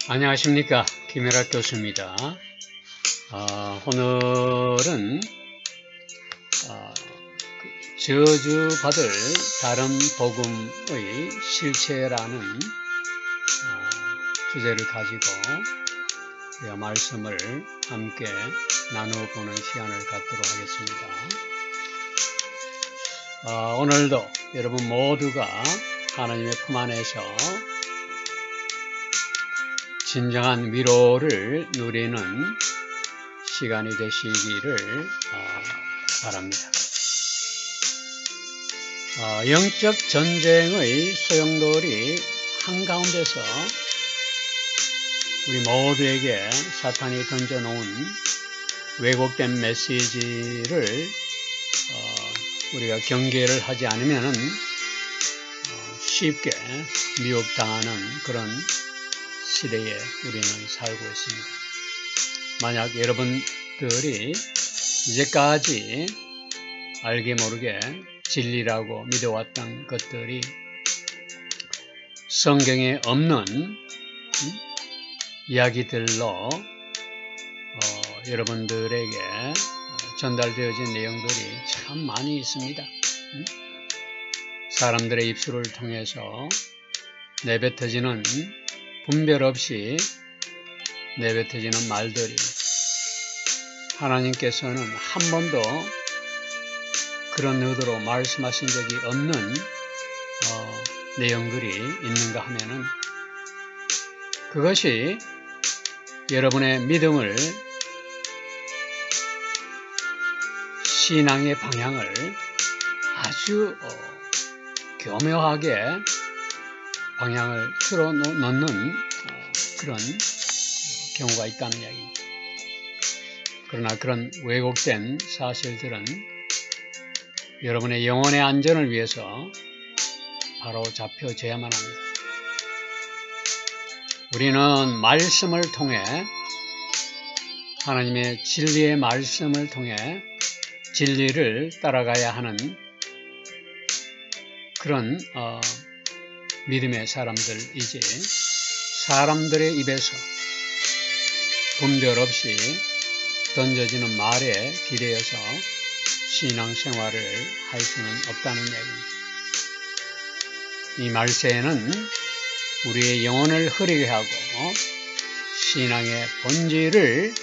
안녕하십니까, 김일학 교수입니다. 오늘은 저주받을 다른 복음의 실체라는 주제를 가지고 말씀을 함께 나누어보는 시간을 갖도록 하겠습니다. 오늘도 여러분 모두가 하나님의 품 안에서 진정한 위로를 누리는 시간이 되시기를 바랍니다. 영적 전쟁의 소용돌이 한가운데서 우리 모두에게 사탄이 던져놓은 왜곡된 메시지를 우리가 경계를 하지 않으면 쉽게 미혹당하는 그런 시대에 우리는 살고 있습니다. 만약 여러분들이 이제까지 알게 모르게 진리라고 믿어왔던 것들이 성경에 없는 이야기들로 여러분들에게 전달되어진 내용들이 참 많이 있습니다. 사람들의 입술을 통해서 내뱉어지는 분별 없이 내뱉어지는 말들이 하나님께서는 한 번도 그런 의도로 말씀하신 적이 없는 내용들이 있는가 하면은 그것이 여러분의 믿음을 신앙의 방향을 아주 교묘하게 방향을 틀어 놓는 그런 경우가 있다는 이야기입니다. 그러나 그런 왜곡된 사실들은 여러분의 영혼의 안전을 위해서 바로 잡혀져야만 합니다. 우리는 말씀을 통해 하나님의 진리의 말씀을 통해 진리를 따라가야 하는 그런 믿음의 사람들이지 사람들의 입에서 분별 없이 던져지는 말에 기대어서 신앙생활을 할 수는 없다는 이야기입니다. 이 말세에는 우리의 영혼을 흐리게 하고 신앙의 본질을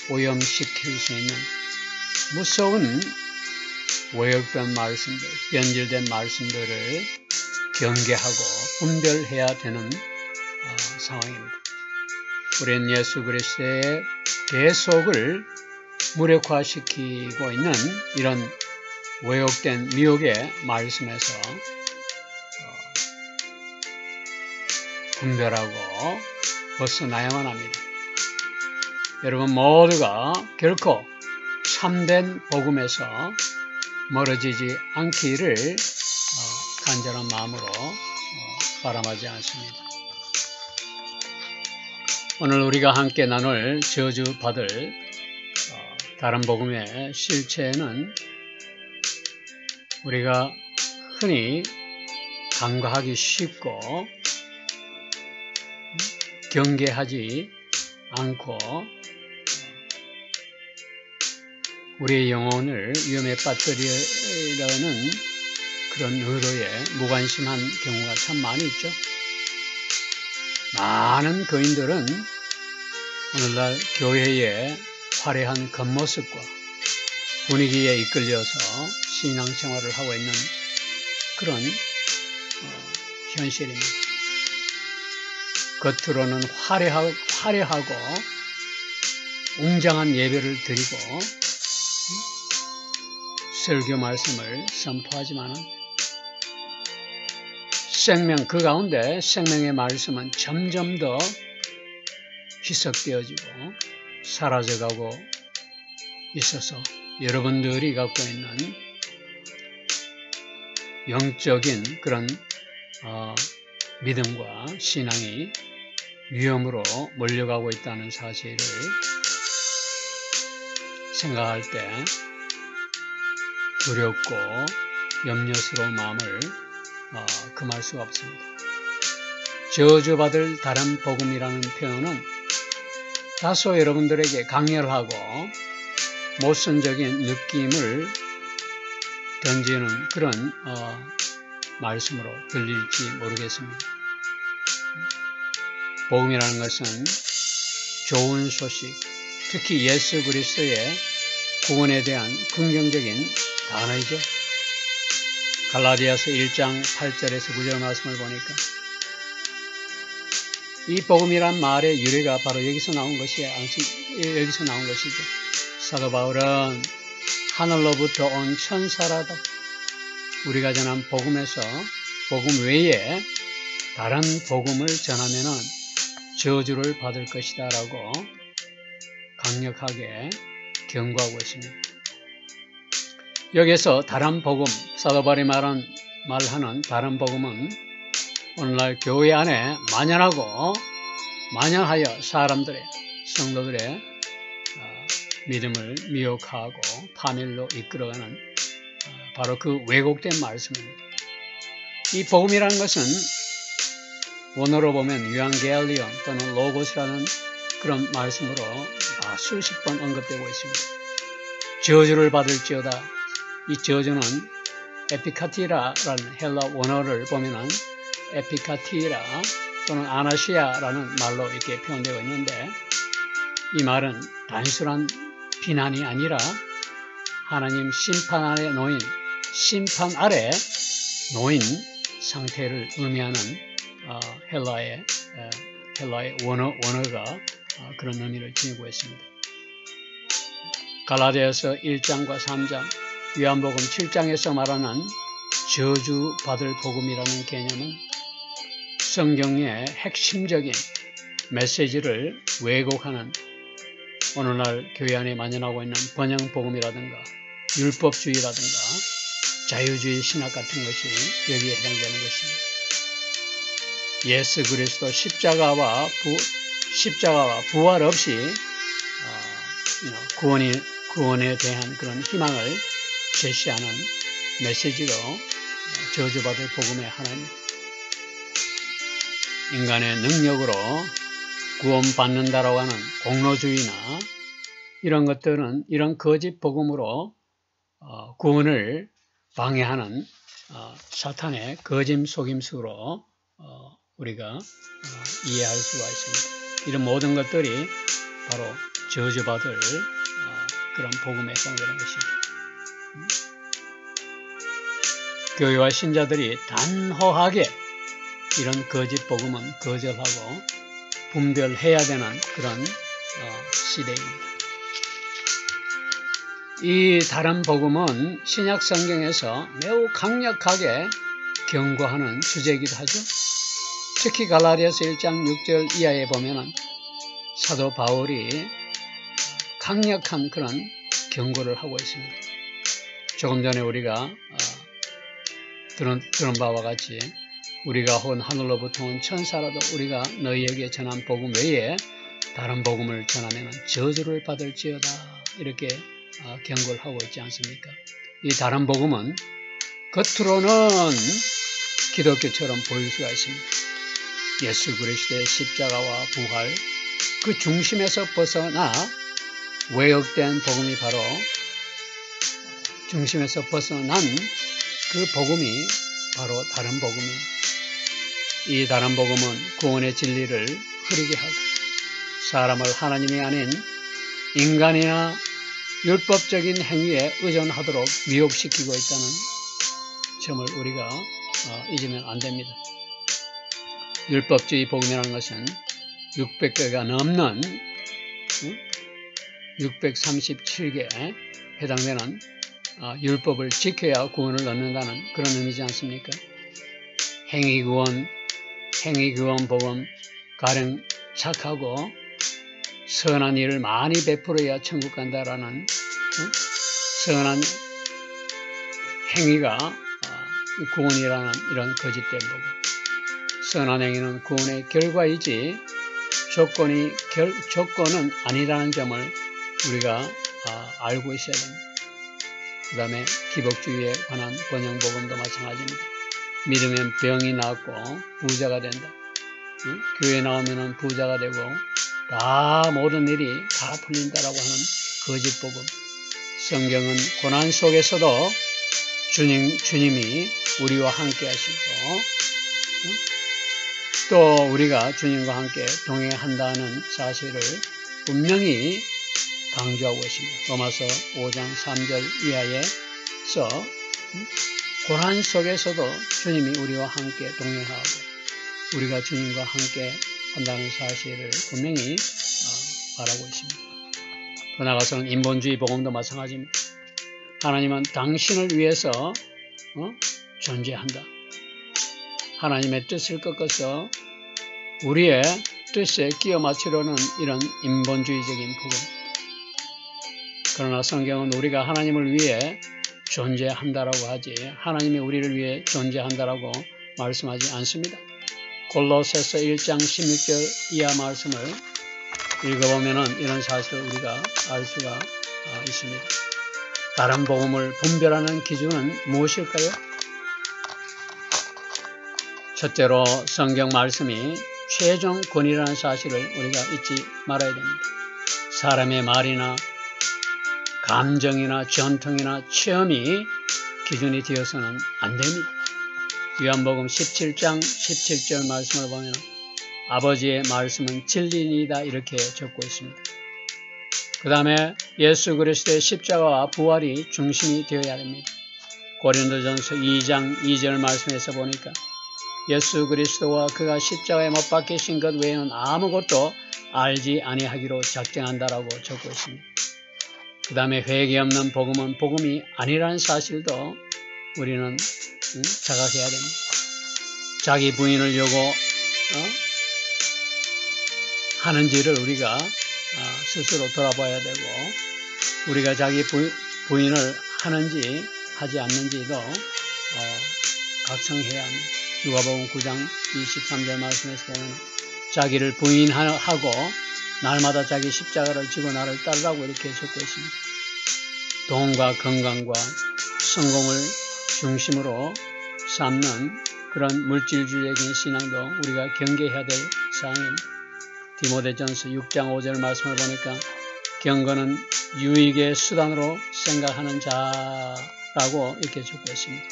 오염시킬 수 있는 무서운 왜곡된 말씀들, 변질된 말씀들을 경계하고 분별해야 되는 상황입니다. 우리는 예수 그리스도의 계속을 무력화시키고 있는 이런 왜곡된 미혹의 말씀에서 분별하고 벗어나야만 합니다. 여러분 모두가 결코 참된 복음에서 멀어지지 않기를 간절한 마음으로 바람하지 않습니다. 오늘 우리가 함께 나눌 저주받을 다른 복음의 실체는 우리가 흔히 간과하기 쉽고 경계하지 않고 우리의 영혼을 위험에 빠뜨리려는 그런 의도에 무관심한 경우가 참 많이 있죠. 많은 교인들은 오늘날 교회의 화려한 겉모습과 분위기에 이끌려서 신앙생활을 하고 있는 그런 현실입니다. 겉으로는 화려하고 웅장한 예배를 드리고 설교 말씀을 선포하지만은 그 가운데 생명의 말씀은 점점 더 희석되어지고 사라져가고 있어서 여러분들이 갖고 있는 영적인 그런 믿음과 신앙이 위험으로 몰려가고 있다는 사실을 생각할 때 두렵고 염려스러운 마음을 금할 수가 없습니다. 저주받을 다른 복음이라는 표현은 다소 여러분들에게 강렬하고 모순적인 느낌을 던지는 그런 말씀으로 들릴지 모르겠습니다. 복음이라는 것은 좋은 소식, 특히 예수 그리스도의 구원에 대한 긍정적인 단어이죠. 갈라디아서 1장 8절에서 9절 말씀을 보니까 이 복음이란 말의 유래가 바로 여기서 나온 것이죠. 사도 바울은 하늘로부터 온 천사라도 우리가 전한 복음에서 복음 외에 다른 복음을 전하면은 저주를 받을 것이다 라고 강력하게 경고하고 있습니다. 여기서 다른 복음, 사도 바울이 말하는 다른 복음은 오늘날 교회 안에 만연하여 성도들의 믿음을 미혹하고 파멸로 이끌어가는 바로 그 왜곡된 말씀입니다. 이 복음이라는 것은 원어로 보면 유앙겔리온 또는 로고스라는 그런 말씀으로 수십 번 언급되고 있습니다. 저주를 받을지어다. 이 저주는 에피카티라라는 헬라 원어를 보면은 에피카티라 또는 아나시아라는 말로 이렇게 표현되어 있는데 이 말은 단순한 비난이 아니라 하나님 심판 아래 놓인 상태를 의미하는 헬라의 원어가 그런 의미를 지니고 있습니다. 갈라디아서 1장과 3장, 요한복음 7장에서 말하는 저주받을 복음이라는 개념은 성경의 핵심적인 메시지를 왜곡하는 오늘날 교회 안에 만연하고 있는 번영복음이라든가 율법주의라든가 자유주의 신학 같은 것이 여기에 해당되는 것입니다. 예수 그리스도 십자가와 부활 없이 구원에 대한 그런 희망을 제시하는 메시지로 저주받을 복음의 하나입니다. 인간의 능력으로 구원받는다라고 하는 공로주의나 이런 것들은 이런 거짓 복음으로 구원을 방해하는 사탄의 거짓 속임수로 우리가 이해할 수가 있습니다. 이런 모든 것들이 바로 저주받을 그런 복음에 해당되는 것입니다. 교회와 신자들이 단호하게 이런 거짓 복음은 거절하고 분별해야 되는 그런 시대입니다. 이 다른 복음은 신약 성경에서 매우 강력하게 경고하는 주제이기도 하죠. 특히 갈라디아서 1장 6절 이하에 보면은 사도 바울이 강력한 그런 경고를 하고 있습니다. 조금 전에 우리가 들은 바와 같이 우리가 혹은 하늘로부터 온 천사라도 우리가 너희에게 전한 복음 외에 다른 복음을 전하면 저주를 받을지어다 이렇게 경고를 하고 있지 않습니까? 이 다른 복음은 겉으로는 기독교처럼 보일 수가 있습니다. 예수 그리스도의 십자가와 부활 그 중심에서 벗어나 왜곡된 복음이 바로 중심에서 벗어난 그 복음이 바로 다른 복음입니다. 이 다른 복음은 구원의 진리를 흐리게 하고 사람을 하나님이 아닌 인간이나 율법적인 행위에 의존하도록 미혹시키고 있다는 점을 우리가 잊으면 안 됩니다. 율법주의 복음이라는 것은 600개가 넘는 637개에 해당되는 율법을 지켜야 구원을 얻는다는 그런 의미지 않습니까? 행위구원 복음, 가령 착하고 선한 일을 많이 베풀어야 천국 간다라는 선한 행위가 구원이라는 이런 거짓된 복음. 선한 행위는 구원의 결과이지 조건은 아니라는 점을 우리가 알고 있어야 됩니다. 그 다음에 기복주의에 관한 번영복음도 마찬가지입니다. 믿으면 병이 낫고 부자가 된다. 교회 나오면 부자가 되고 다 모든 일이 다 풀린다라고 하는 거짓 복음. 성경은 고난 속에서도 주님이 우리와 함께 하시고 또 우리가 주님과 함께 동행한다는 사실을 분명히 강조하고 있습니다. 로마서 5장 3절 이하에서 고난 속에서도 주님이 우리와 함께 동행하고 우리가 주님과 함께 한다는 사실을 분명히 말하고 있습니다. 더 나아가서는 인본주의 복음도 마찬가지입니다. 하나님은 당신을 위해서 존재한다. 하나님의 뜻을 꺾어서 우리의 뜻에 끼워 맞추려는 이런 인본주의적인 복음. 그러나 성경은 우리가 하나님을 위해 존재한다라고 하지 하나님이 우리를 위해 존재한다라고 말씀하지 않습니다. 골로새서 1장 16절 이하 말씀을 읽어보면 이런 사실을 우리가 알 수가 있습니다. 다른 복음을 분별하는 기준은 무엇일까요? 첫째로 성경 말씀이 최종 권위라는 사실을 우리가 잊지 말아야 됩니다. 사람의 말이나 감정이나 전통이나 체험이 기준이 되어서는 안 됩니다. 요한복음 17장 17절 말씀을 보면 아버지의 말씀은 진리이다 이렇게 적고 있습니다. 그 다음에 예수 그리스도의 십자가와 부활이 중심이 되어야 됩니다. 고린도전서 2장 2절 말씀에서 보니까 예수 그리스도와 그가 십자가에 못 박히신 것 외에는 아무것도 알지 아니하기로 작정한다라고 적고 있습니다. 그 다음에 회개 없는 복음은 복음이 아니라는 사실도 우리는 자각해야 됩니다. 자기 부인을 요구 하는지를 우리가 스스로 돌아봐야 되고 우리가 자기 부인을 하는지 하지 않는지도 각성해야 합니다. 누가복음 9장 23절 말씀에서 보면 자기를 부인하고 날마다 자기 십자가를 지고 나를 따르라고 이렇게 적고 있습니다. 돈과 건강과 성공을 중심으로 삼는 그런 물질주의적인 신앙도 우리가 경계해야 될 사항입니다. 디모데전서 6장 5절 말씀을 보니까 경건은 유익의 수단으로 생각하는 자라고 이렇게 적고 있습니다.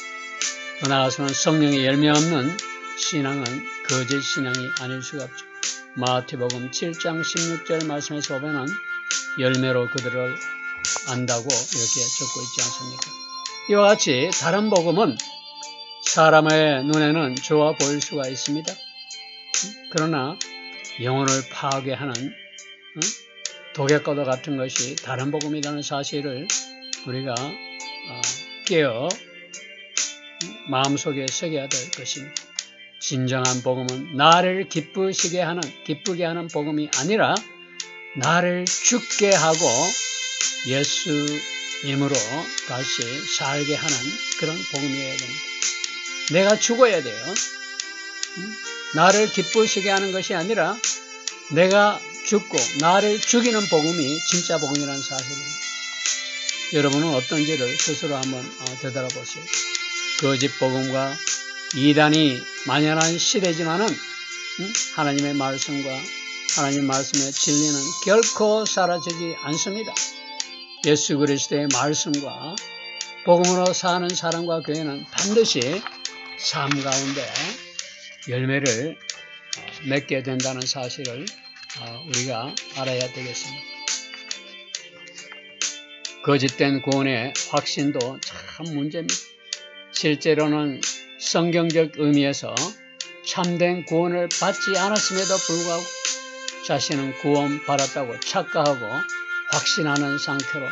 더 나아가서는 성령의 열매 없는 신앙은 거짓 신앙이 아닐 수가 없죠. 마태복음 7장 16절 말씀에서 보면 열매로 그들을 안다고 이렇게 적고 있지 않습니까? 이와 같이 다른 복음은 사람의 눈에는 좋아 보일 수가 있습니다. 그러나 영혼을 파괴하는 독약과도 같은 것이 다른 복음이라는 사실을 우리가 깨어 마음속에 새겨야 될 것입니다. 진정한 복음은 나를 기쁘게 하는 복음이 아니라 나를 죽게 하고 예수님으로 다시 살게 하는 그런 복음이어야 됩니다. 내가 죽어야 돼요. 나를 기쁘시게 하는 것이 아니라 내가 죽고 나를 죽이는 복음이 진짜 복음이라는 사실입니다. 여러분은 어떤지를 스스로 한번 되돌아보세요. 거짓 복음과 이단이 만연한 시대지만은 하나님의 말씀과 하나님 말씀의 진리는 결코 사라지지 않습니다. 예수 그리스도의 말씀과 복음으로 사는 사람과 교회는 반드시 삶 가운데 열매를 맺게 된다는 사실을 우리가 알아야 되겠습니다. 거짓된 구원의 확신도 참 문제입니다. 실제로는 성경적 의미에서 참된 구원을 받지 않았음에도 불구하고 자신은 구원 받았다고 착각하고 확신하는 상태로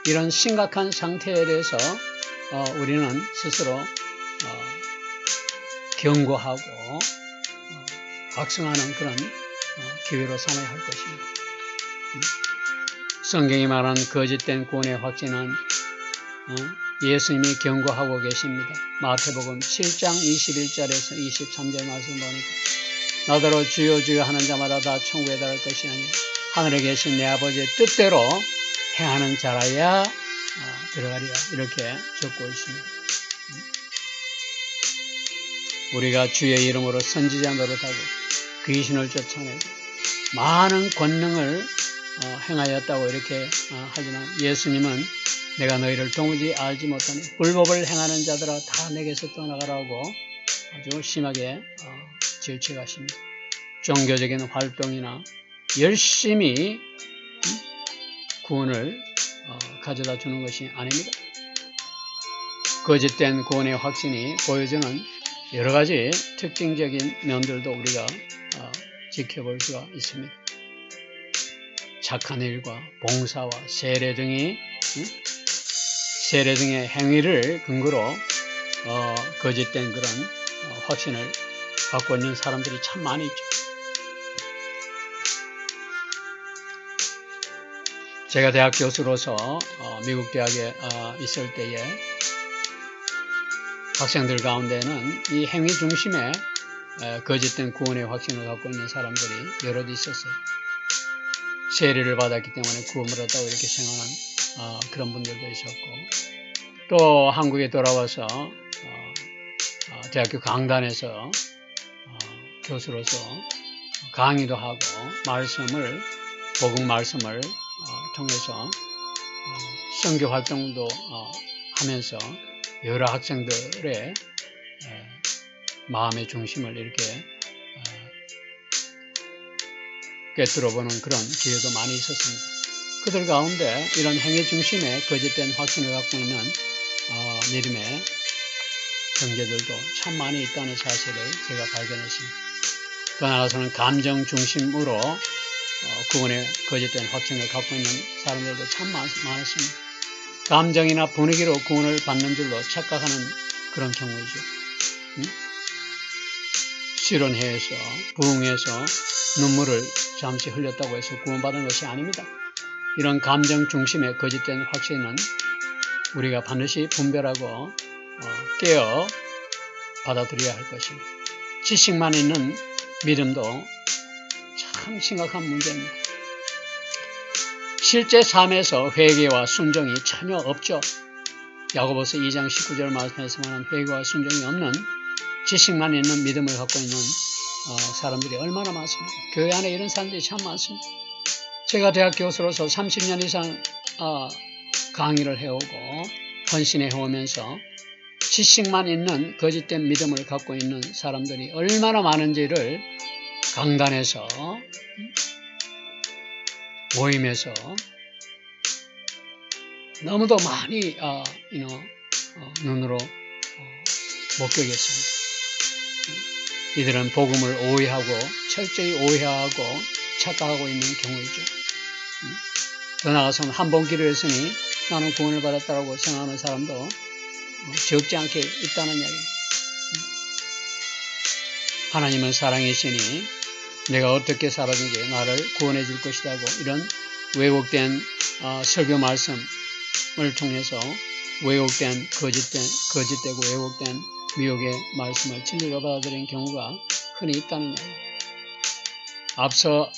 이런 심각한 상태에 대해서 우리는 스스로 경고하고 각성하는 그런 기회로 삼아야 할 것입니다. 성경이 말하는 거짓된 구원의 확신은 예수님이 경고하고 계십니다. 마태복음 7장 21절에서 23절 말씀 보니까 나더러 주여 주여 하는 자마다 다 천국에 들어갈 것이 아니라 하늘에 계신 내 아버지의 뜻대로 행하는 자라야 들어가리라 이렇게 적고 있습니다. 우리가 주의 이름으로 선지자 노릇하고 귀신을 쫓아내고 많은 권능을 행하였다고 이렇게 하지만 예수님은 내가 너희를 도무지 알지 못하니 불법을 행하는 자들아 다 내게서 떠나가라고 아주 심하게 질책하십니다. 종교적인 활동이나 열심히 구원을 가져다 주는 것이 아닙니다. 거짓된 구원의 확신이 보여주는 여러 가지 특징적인 면들도 우리가 지켜볼 수가 있습니다. 착한 일과 봉사와 세례 등의 행위를 근거로 거짓된 그런 확신을 갖고 있는 사람들이 참 많이 있죠. 제가 대학 교수로서 미국 대학에 있을 때에 학생들 가운데는 이 행위 중심의 거짓된 구원의 확신을 갖고 있는 사람들이 여럿 있었어요. 세례를 받았기 때문에 구원을 얻었다고 이렇게 생각하는 그런 분들도 있었고, 또 한국에 돌아와서 대학교 강단에서 교수로서 강의도 하고 복음 말씀을 통해서 선교 활동도 하면서 여러 학생들의 마음의 중심을 이렇게 꿰뚫어보는 그런 기회도 많이 있었습니다. 그들 가운데 이런 행위 중심의 거짓된 확신을 갖고 있는 믿음의 형제들도 참 많이 있다는 사실을 제가 발견했습니다. 더 나아가서는 감정 중심으로 구원의 거짓된 확신을 갖고 있는 사람들도 참 많았습니다. 감정이나 분위기로 구원을 받는 줄로 착각하는 그런 경우이죠. 실언해서 부흥해서 눈물을 잠시 흘렸다고 해서 구원받은 것이 아닙니다. 이런 감정 중심의 거짓된 확신은 우리가 반드시 분별하고 깨어 받아들여야 할 것입니다. 지식만 있는 믿음도 참 심각한 문제입니다. 실제 삶에서 회개와 순종이 전혀 없죠. 야고보서 2장 19절 말씀에서 말하는 회개와 순종이 없는 지식만 있는 믿음을 갖고 있는 사람들이 얼마나 많습니까? 교회 안에 이런 사람들이 참 많습니다. 제가 대학 교수로서 30년 이상 강의를 해오고 헌신해 오면서 지식만 있는 거짓된 믿음을 갖고 있는 사람들이 얼마나 많은지를 강단에서 모임에서 너무도 많이 눈으로 목격했습니다. 이들은 복음을 오해하고 철저히 오해하고 착각하고 있는 경우이죠. 더 나아가서는 한 번 기도했으니 나는 구원을 받았다고 생각하는 사람도 적지 않게 있다는 이야기입니다. 하나님은 사랑이시니 내가 어떻게 살아든지 나를 구원해 줄 것이라고 이런 왜곡된 설교 말씀을 통해서 왜곡된 거짓되고 왜곡된 미혹의 말씀을 진리로 받아들인 경우가 흔히 있다는 이야기입니다. 앞서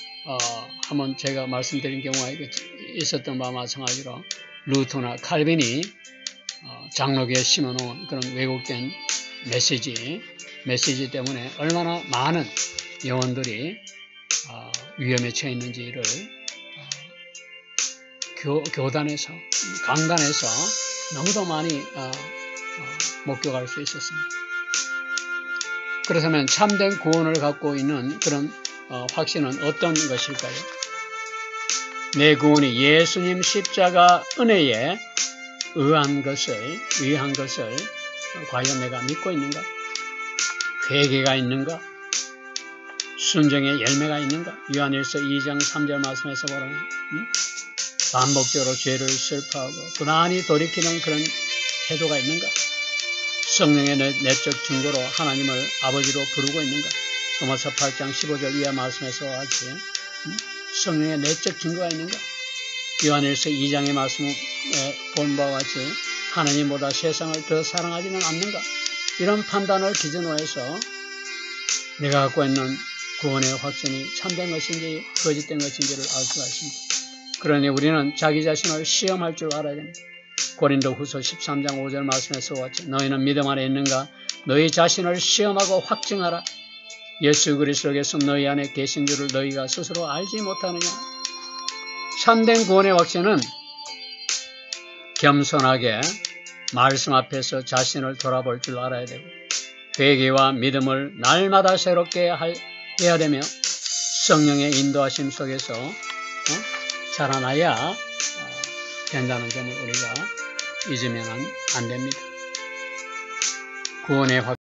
한번 제가 말씀드린 경우가 있었던 바와 마찬가지로 루터나 칼빈이 장로교에 심어놓은 그런 왜곡된 메시지 때문에 얼마나 많은 영혼들이 위험에 처해 있는지를 교단에서 강단에서 너무도 많이 목격할 수 있었습니다. 그렇다면 참된 구원을 갖고 있는 그런 확신은 어떤 것일까요? 내 구원이 예수님 십자가 은혜에 위한 것을 과연 내가 믿고 있는가? 회개가 있는가? 순종의 열매가 있는가? 요한일서 2장 3절 말씀에서 보면 반복적으로 죄를 슬퍼하고 부단히 돌이키는 그런 태도가 있는가? 성령의 내적 증거로 하나님을 아버지로 부르고 있는가? 로마서 8장 15절 이하 말씀에서 같이 성령의 내적 증거가 있는가? 요한일서 2장의 말씀에 본 바와 같이 하나님보다 세상을 더 사랑하지는 않는가? 이런 판단을 기준으로 해서 내가 갖고 있는 구원의 확신이 참된 것인지 거짓된 것인지를 알 수가 있습니다. 그러니 우리는 자기 자신을 시험할 줄 알아야 됩니다. 고린도 후서 13장 5절 말씀에서 같이 너희는 믿음 안에 있는가? 너희 자신을 시험하고 확증하라. 예수 그리스도께서 너희 안에 계신 줄을 너희가 스스로 알지 못하느냐. 참된 구원의 확신은 겸손하게 말씀 앞에서 자신을 돌아볼 줄 알아야 되고 회개와 믿음을 날마다 새롭게 해야 되며 성령의 인도하심 속에서 자라나야 된다는 점을 우리가 잊으면 안 됩니다. 구원의